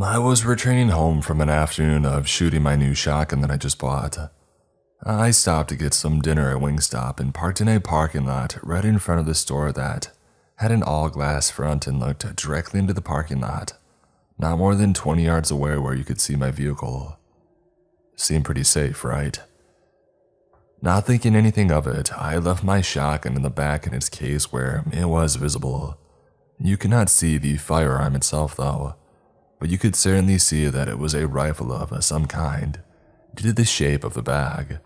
I was returning home from an afternoon of shooting my new shotgun that I just bought. I stopped to get some dinner at Wingstop and parked in a parking lot right in front of the store that had an all-glass front and looked directly into the parking lot, not more than 20 yards away where you could see my vehicle. Seemed pretty safe, right? Not thinking anything of it, I left my shotgun in the back in its case where it was visible. You could not see the firearm itself though, but you could certainly see that it was a rifle of some kind due to the shape of the bag,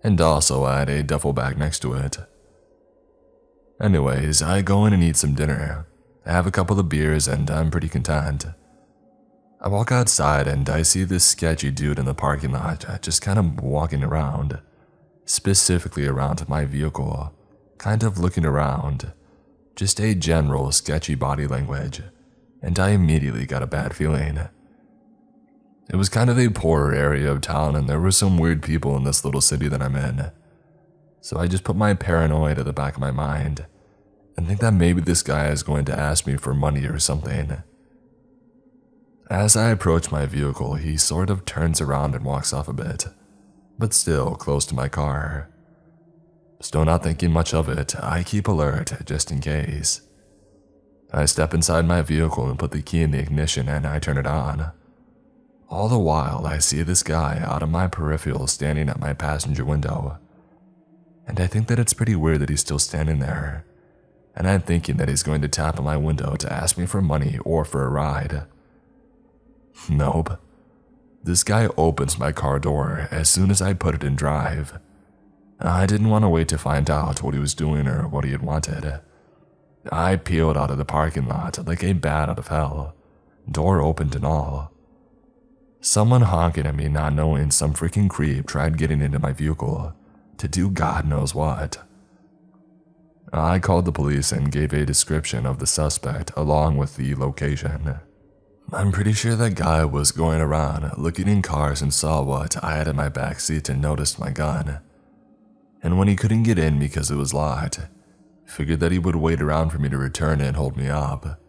and also I had a duffel bag next to it. Anyways, I go in and eat some dinner, have a couple of beers, and I'm pretty content. I walk outside and I see this sketchy dude in the parking lot just kind of walking around, specifically around my vehicle, kind of looking around, just a general sketchy body language, and I immediately got a bad feeling. It was kind of a poorer area of town and there were some weird people in this little city that I'm in. So I just put my paranoia to the back of my mind and think that maybe this guy is going to ask me for money or something. As I approach my vehicle, he sort of turns around and walks off a bit, but still close to my car. Still not thinking much of it, I keep alert just in case. I step inside my vehicle and put the key in the ignition and I turn it on. All the while, I see this guy out of my peripheral standing at my passenger window. And I think that it's pretty weird that he's still standing there. And I'm thinking that he's going to tap on my window to ask me for money or for a ride. Nope. This guy opens my car door as soon as I put it in drive. I didn't want to wait to find out what he was doing or what he had wanted. I peeled out of the parking lot like a bat out of hell, door opened and all. Someone honking at me not knowing some freaking creep tried getting into my vehicle to do God knows what. I called the police and gave a description of the suspect along with the location. I'm pretty sure that guy was going around looking in cars and saw what I had in my backseat and noticed my gun. And when he couldn't get in because it was locked, figured that he would wait around for me to return and hold me up.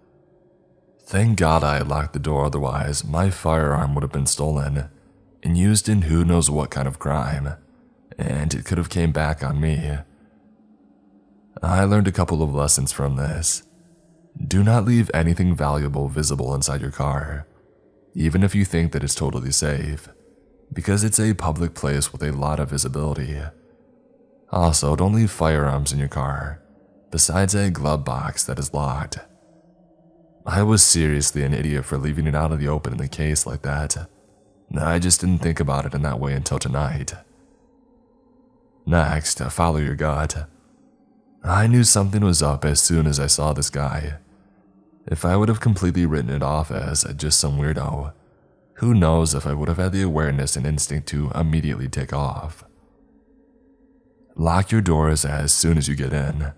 Thank God I had locked the door, otherwise my firearm would have been stolen and used in who knows what kind of crime, and it could have came back on me. I learned a couple of lessons from this. Do not leave anything valuable visible inside your car, even if you think that it's totally safe, because it's a public place with a lot of visibility. Also, don't leave firearms in your car, besides a glove box that is locked. I was seriously an idiot for leaving it out of the open in the case like that. I just didn't think about it in that way until tonight. Next, follow your gut. I knew something was up as soon as I saw this guy. If I would have completely written it off as just some weirdo, who knows if I would have had the awareness and instinct to immediately take off. Lock your doors as soon as you get in.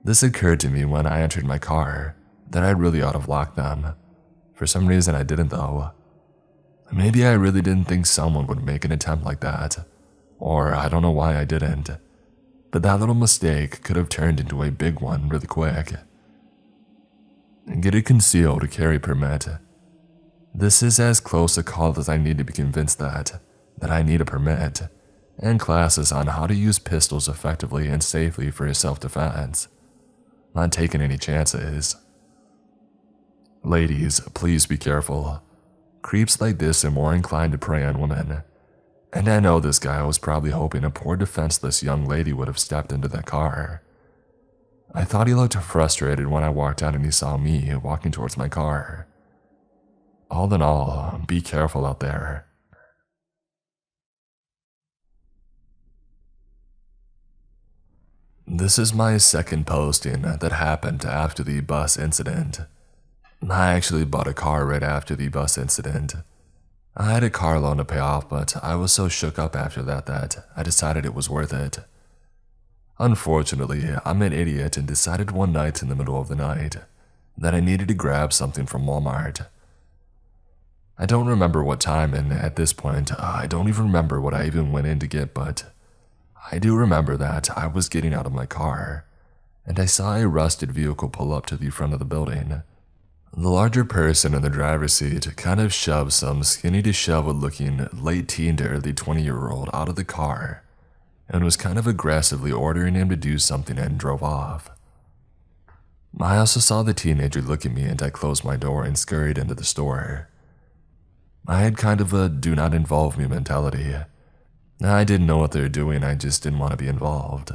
This occurred to me when I entered my car, that I really ought to have locked them. For some reason I didn't though. Maybe I really didn't think someone would make an attempt like that, or I don't know why I didn't, but that little mistake could have turned into a big one really quick. Get a concealed carry permit. This is as close a call as I need to be convinced that I need a permit, and classes on how to use pistols effectively and safely for self-defense. Not taking any chances. Ladies, please be careful. Creeps like this are more inclined to prey on women. And I know this guy was probably hoping a poor defenseless young lady would have stepped into that car. I thought he looked frustrated when I walked out and he saw me walking towards my car. All in all, be careful out there. This is my second posting that happened after the bus incident. I actually bought a car right after the bus incident. I had a car loan to pay off, but I was so shook up after that I decided it was worth it. Unfortunately, I'm an idiot and decided one night in the middle of the night that I needed to grab something from Walmart. I don't remember what time, and at this point, I don't even remember what I even went in to get, but I do remember that I was getting out of my car, and I saw a rusted vehicle pull up to the front of the building. The larger person in the driver's seat kind of shoved some skinny disheveled looking late teen to early 20-year-old out of the car and was kind of aggressively ordering him to do something and drove off. I also saw the teenager look at me and I closed my door and scurried into the store. I had kind of a do not involve me mentality. I didn't know what they were doing, I just didn't want to be involved.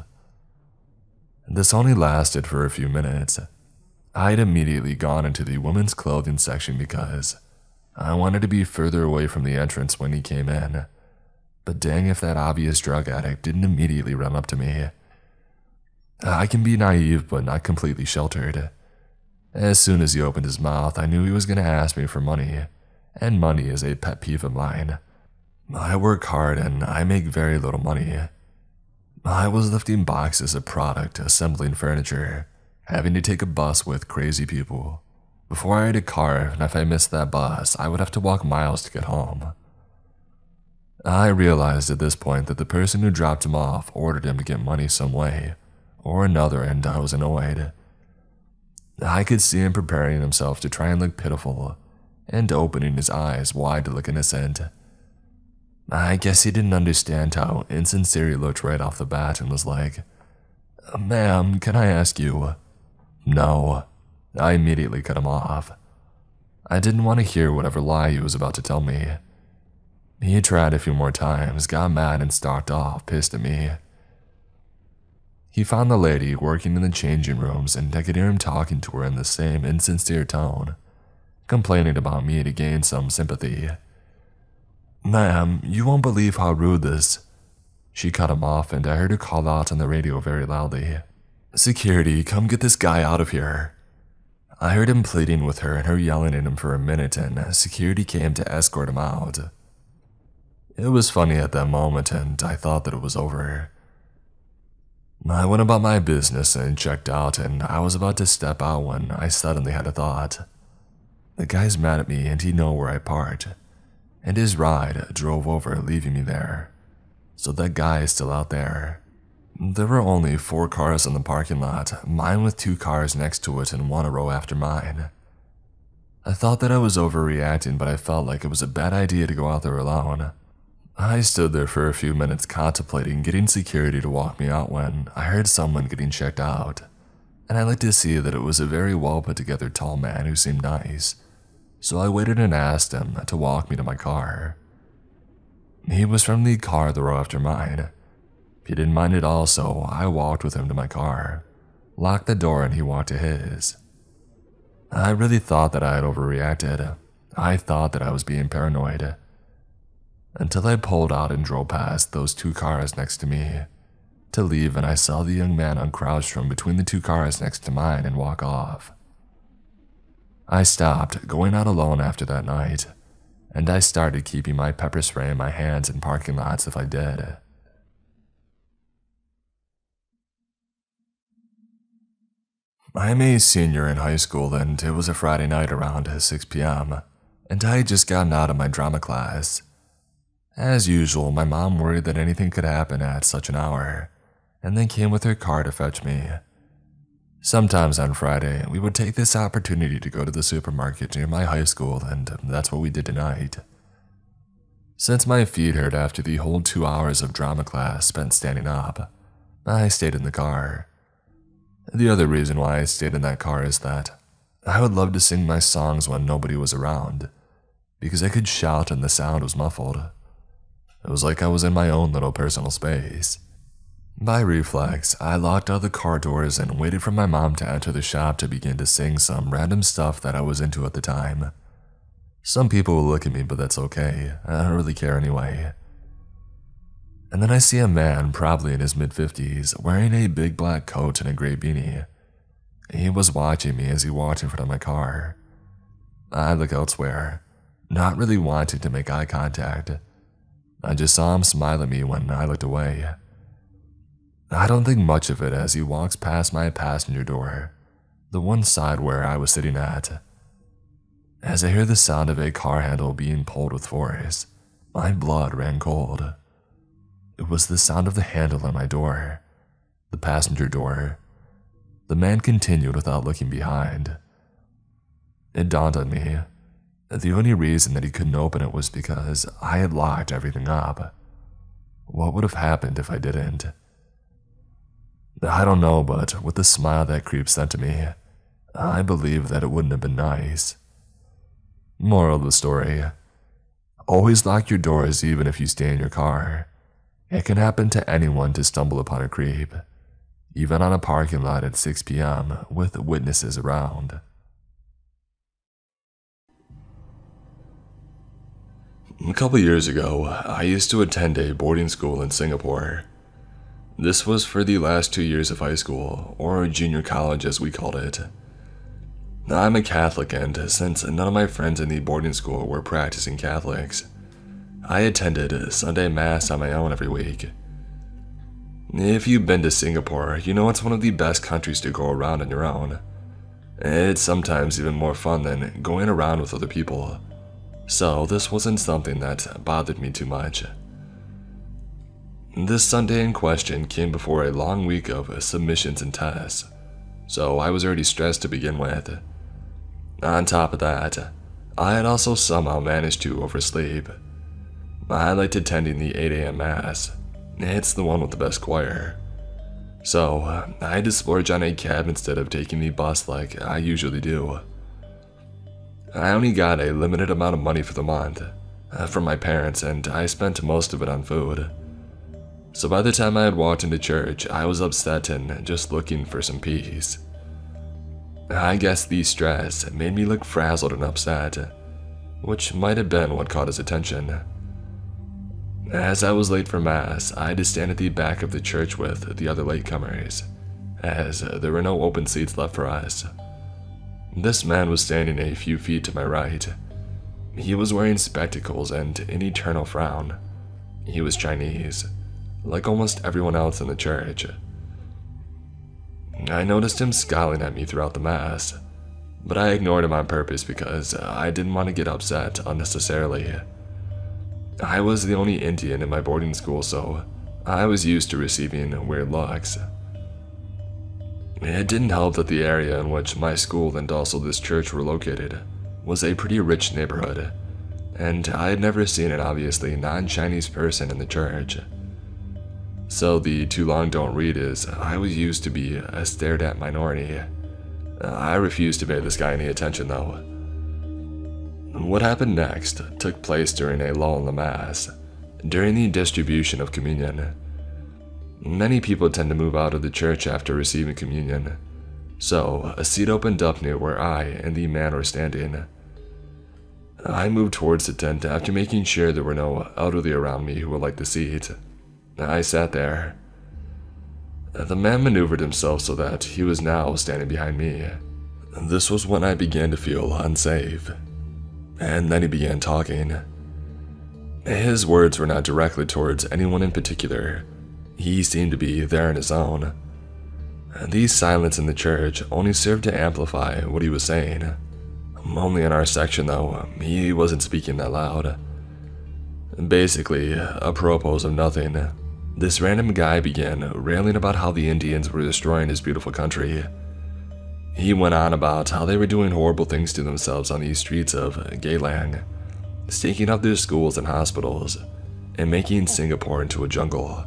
This only lasted for a few minutes. I had immediately gone into the women's clothing section because I wanted to be further away from the entrance when he came in. But dang if that obvious drug addict didn't immediately run up to me. I can be naive but not completely sheltered. As soon as he opened his mouth, I knew he was going to ask me for money, and money is a pet peeve of mine. I work hard and I make very little money. I was lifting boxes of product, assembling furniture, having to take a bus with crazy people. Before I had a car, and if I missed that bus, I would have to walk miles to get home. I realized at this point that the person who dropped him off ordered him to get money some way or another, and I was annoyed. I could see him preparing himself to try and look pitiful and opening his eyes wide to look innocent. I guess he didn't understand how insincere he looked right off the bat and was like, "Ma'am, can I ask you?" No. I immediately cut him off. I didn't want to hear whatever lie he was about to tell me. He tried a few more times, got mad and stalked off, pissed at me. He found the lady working in the changing rooms and I could hear him talking to her in the same insincere tone, complaining about me to gain some sympathy. "Ma'am, you won't believe how rude this..." She cut him off and I heard her call out on the radio very loudly, "Security, come get this guy out of here." I heard him pleading with her and her yelling at him for a minute and security came to escort him out. It was funny at that moment and I thought that it was over. I went about my business and checked out and I was about to step out when I suddenly had a thought. The guy's mad at me and he knows where I parked, and his ride drove over leaving me there. So that guy is still out there. There were only 4 cars in the parking lot, mine with 2 cars next to it and one a row after mine. I thought that I was overreacting, but I felt like it was a bad idea to go out there alone. I stood there for a few minutes contemplating getting security to walk me out when I heard someone getting checked out, and I looked to see that it was a very well put together tall man who seemed nice, so I waited and asked him to walk me to my car. He was from the car the row after mine. He didn't mind at all, so I walked with him to my car, locked the door, and he walked to his. I really thought that I had overreacted. I thought that I was being paranoid. Until I pulled out and drove past those 2 cars next to me to leave, and I saw the young man uncrouched from between the 2 cars next to mine and walk off. I stopped going out alone after that night, and I started keeping my pepper spray in my hands in parking lots if I did. I'm a senior in high school and it was a Friday night around 6 p.m. and I had just gotten out of my drama class. As usual, my mom worried that anything could happen at such an hour and then came with her car to fetch me. Sometimes on Friday, we would take this opportunity to go to the supermarket near my high school and that's what we did tonight. Since my feet hurt after the whole 2 hours of drama class spent standing up, I stayed in the car. The other reason why I stayed in that car is that I would love to sing my songs when nobody was around, because I could shout and the sound was muffled. It was like I was in my own little personal space. By reflex, I locked all the car doors and waited for my mom to enter the shop to begin to sing some random stuff that I was into at the time. Some people will look at me, but that's okay. I don't really care anyway. And then I see a man, probably in his mid-50s, wearing a big black coat and a gray beanie. He was watching me as he walked in front of my car. I look elsewhere, not really wanting to make eye contact. I just saw him smile at me when I looked away. I don't think much of it as he walks past my passenger door, the one side where I was sitting at. As I hear the sound of a car handle being pulled with force, my blood ran cold. It was the sound of the handle on my door, the passenger door. The man continued without looking behind. It dawned on me. The only reason that he couldn't open it was because I had locked everything up. What would have happened if I didn't? I don't know, but with the smile that creep sent to me, I believe that it wouldn't have been nice. Moral of the story: always lock your doors even if you stay in your car. It can happen to anyone to stumble upon a creep, even on a parking lot at 6 p.m. with witnesses around. A couple years ago, I used to attend a boarding school in Singapore. This was for the last 2 years of high school, or junior college as we called it. I'm a Catholic, and since none of my friends in the boarding school were practicing Catholics, I attended Sunday Mass on my own every week. If you've been to Singapore, you know it's one of the best countries to go around on your own. It's sometimes even more fun than going around with other people. So this wasn't something that bothered me too much. This Sunday in question came before a long week of submissions and tests, so I was already stressed to begin with. On top of that, I had also somehow managed to oversleep. I liked attending the 8 a.m. Mass. It's the one with the best choir. So I had to splurge on a cab instead of taking the bus like I usually do. I only got a limited amount of money for the month from my parents, and I spent most of it on food. So by the time I had walked into church, I was upset and just looking for some peace. I guess the stress made me look frazzled and upset, which might have been what caught his attention. As I was late for Mass, I had to stand at the back of the church with the other latecomers, as there were no open seats left for us. This man was standing a few feet to my right. He was wearing spectacles and an eternal frown. He was Chinese, like almost everyone else in the church. I noticed him scowling at me throughout the Mass, but I ignored him on purpose because I didn't want to get upset unnecessarily. I was the only Indian in my boarding school, so I was used to receiving weird looks. It didn't help that the area in which my school and also this church were located was a pretty rich neighborhood, and I had never seen an obviously non-Chinese person in the church. So the too long don't read is I was used to be a stared at minority. I refused to pay this guy any attention though. What happened next took place during a lull in the Mass, during the distribution of communion. Many people tend to move out of the church after receiving communion, so a seat opened up near where I and the man were standing. I moved towards the tent after making sure there were no elderly around me who would like the seat. I sat there. The man maneuvered himself so that he was now standing behind me. This was when I began to feel unsafe. And then he began talking. His words were not directly towards anyone in particular. He seemed to be there on his own. These silence in the church only served to amplify what he was saying. Only in our section though, he wasn't speaking that loud. Basically, apropos of nothing, this random guy began railing about how the Indians were destroying his beautiful country. He went on about how they were doing horrible things to themselves on the streets of Geylang, staking up their schools and hospitals, and making Singapore into a jungle.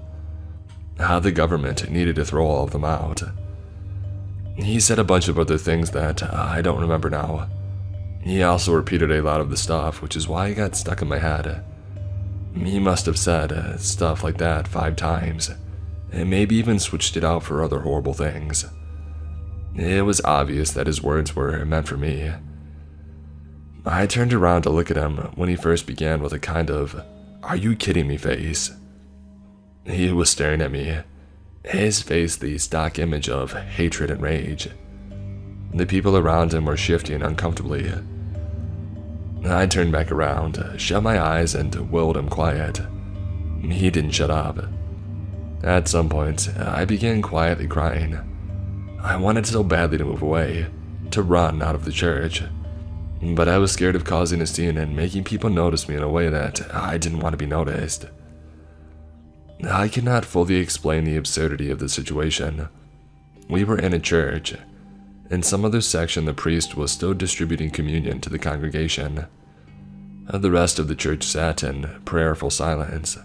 How the government needed to throw all of them out. He said a bunch of other things that I don't remember now. He also repeated a lot of the stuff, which is why it got stuck in my head. He must have said stuff like that 5 times, and maybe even switched it out for other horrible things. It was obvious that his words were meant for me. I turned around to look at him when he first began with a kind of, "Are you kidding me" face. He was staring at me, his face the stock image of hatred and rage. The people around him were shifting uncomfortably. I turned back around, shut my eyes, and willed him quiet. He didn't shut up. At some point, I began quietly crying. I wanted so badly to move away, to run out of the church, but I was scared of causing a scene and making people notice me in a way that I didn't want to be noticed. I cannot fully explain the absurdity of the situation. We were in a church, In some other section, the priest was still distributing communion to the congregation. The rest of the church sat in prayerful silence.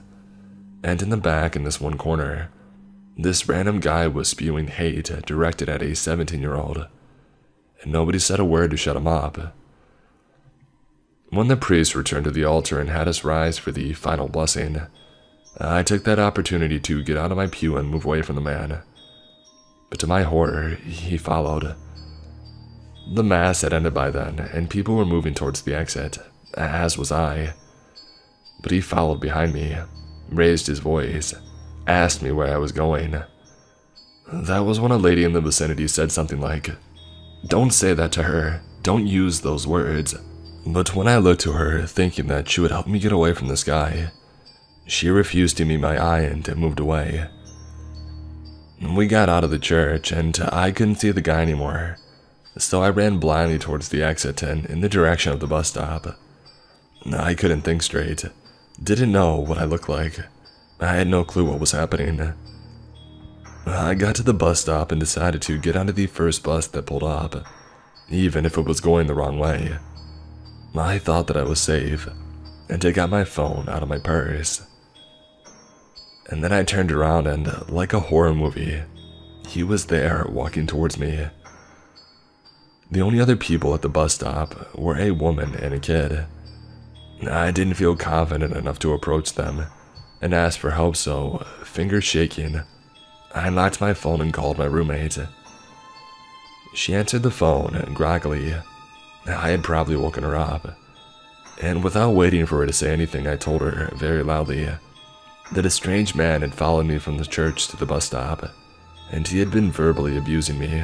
And in the back, in this one corner, this random guy was spewing hate directed at a 17-year-old, and nobody said a word to shut him up. When the priest returned to the altar and had us rise for the final blessing, I took that opportunity to get out of my pew and move away from the man. But to my horror, he followed. The mass had ended by then, and people were moving towards the exit, as was I. But he followed behind me, raised his voice, asked me where I was going. That was when a lady in the vicinity said something like, "Don't say that to her, don't use those words." But when I looked to her, thinking that she would help me get away from this guy, she refused to meet my eye and moved away. We got out of the church, and I couldn't see the guy anymore, so I ran blindly towards the exit and in the direction of the bus stop. I couldn't think straight, didn't know what I looked like. I had no clue what was happening. I got to the bus stop and decided to get onto the first bus that pulled up, even if it was going the wrong way. I thought that I was safe, and I got my phone out of my purse. And then I turned around and, like a horror movie, he was there walking towards me. The only other people at the bus stop were a woman and a kid. I didn't feel confident enough to approach them and ask for help, so, fingers shaking, I locked my phone and called my roommate. She answered the phone groggily. I had probably woken her up, and without waiting for her to say anything, I told her very loudly that a strange man had followed me from the church to the bus stop, and he had been verbally abusing me,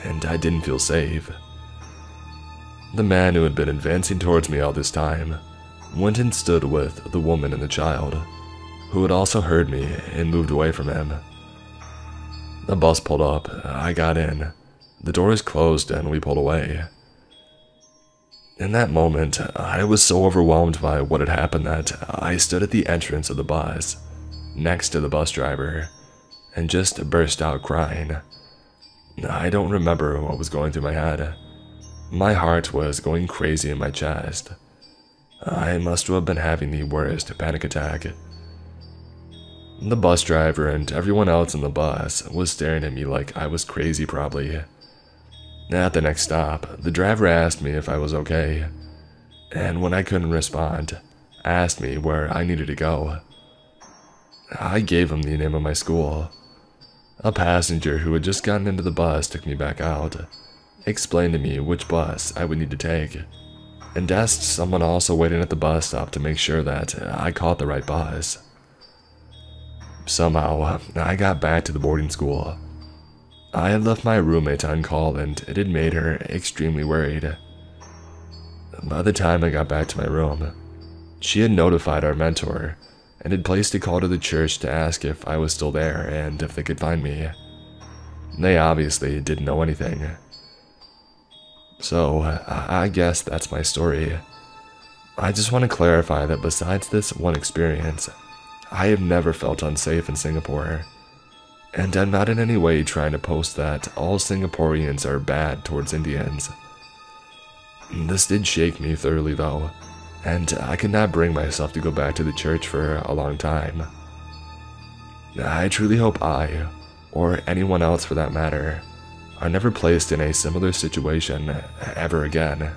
and I didn't feel safe. The man, who had been advancing towards me all this time, went and stood with the woman and the child, who had also heard me, and moved away from him. The bus pulled up, I got in, the doors closed, and we pulled away. In that moment, I was so overwhelmed by what had happened that I stood at the entrance of the bus, next to the bus driver, and just burst out crying. I don't remember what was going through my head. My heart was going crazy in my chest. I must have been having the worst panic attack. The bus driver and everyone else in the bus was staring at me like I was crazy probably. At the next stop, the driver asked me if I was okay, and when I couldn't respond, asked me where I needed to go. I gave him the name of my school. A passenger who had just gotten into the bus took me back out, explained to me which bus I would need to take, and asked someone also waiting at the bus stop to make sure that I caught the right bus. Somehow, I got back to the boarding school. I had left my roommate on call, and it had made her extremely worried. By the time I got back to my room, she had notified our mentor and had placed a call to the church to ask if I was still there and if they could find me. They obviously didn't know anything. So, I guess that's my story. I just want to clarify that besides this one experience, I have never felt unsafe in Singapore, and I'm not in any way trying to post that all Singaporeans are bad towards Indians. This did shake me thoroughly though, and I could not bring myself to go back to the church for a long time. I truly hope I, or anyone else for that matter, are never placed in a similar situation ever again.